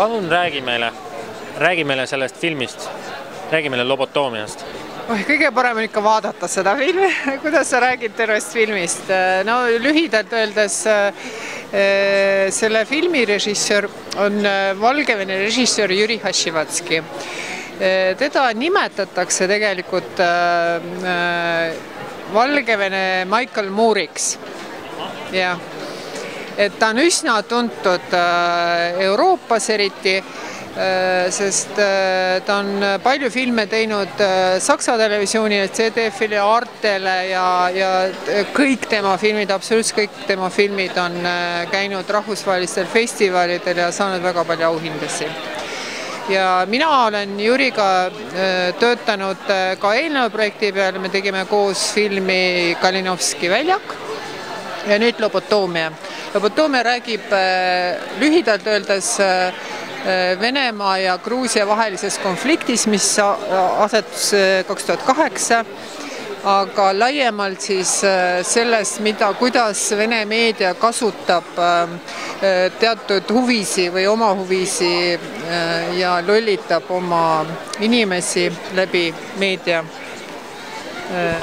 palun räägi meile sellest filmist, räägi meile lobotoomiast. Kõige parem on ikka vaadata seda filmi, kuidas sa räägid tervest filmist. No lühidalt öeldes selle filmi režissöör on Valgevene režissöör Jüri Hašivatski. Teda nimetatakse tegelikult Valgevene Michael Mooriks. Ja. Et ta on üsna tuntud Euroopas eriti, sest ta on palju filme teinud Saksa televisioonile, CDF-ile ja Artele ja kõik tema filmid, absoluutselt kõik tema filmid on käinud rahvusvahelistel festivalidel ja saanud väga palju auhindasi. Ja mina olen Jüriga töötanud ka eelneva projekti peal, me tegime koos filmi Kalinovski väljak ja nüüd Lobotoomia. Lobotoomia räägib lühidalt öeldes Venemaa ja Gruusia vahelises konfliktis, mis asetus 2008, aga laiemalt siis sellest, kuidas Vene meedia kasutab teatud huvisi või oma huvisi ja lollitab oma inimesi läbi meedia.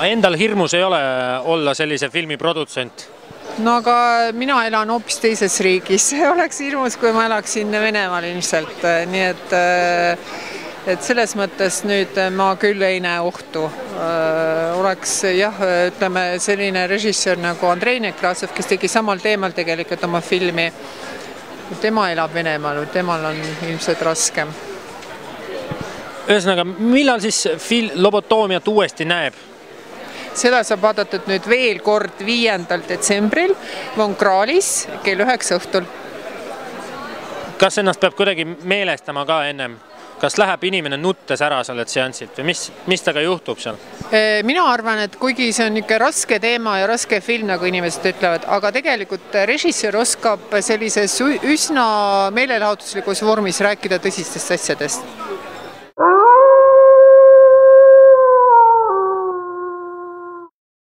Endal hirmus ei ole olla sellise filmi produtsent? No aga mina elan hoopis teises riigis. Oleks hirmus, kui ma elaksin Venemaal ilmselt. Nii et selles mõttes nüüd ma küll ei näe ohtu. Oleks ütleme selline režissöör nagu Andrei Nekrasov, kes tegi samal teemal tegelikult oma filmi. Tema elab Venemaal, temal on ilmselt raskem. Ühesõnaga, millal siis Lobotoomiat uuesti näeb? Seda saab vaadatud nüüd veel kord 5. detsembril Von Krahlis kell 9 õhtul. Kas ennast peab kuidagi meelestama ka ennem? Kas läheb inimene nuttes ära sellelt seansilt või mis taga juhtub seal? Mina arvan, et kuigi see on ikka raske teema ja raske film, nagu inimesed ütlevad, aga tegelikult režissöör oskab sellises üsna meelelahutuslikus vormis rääkida tõsistest asjadest.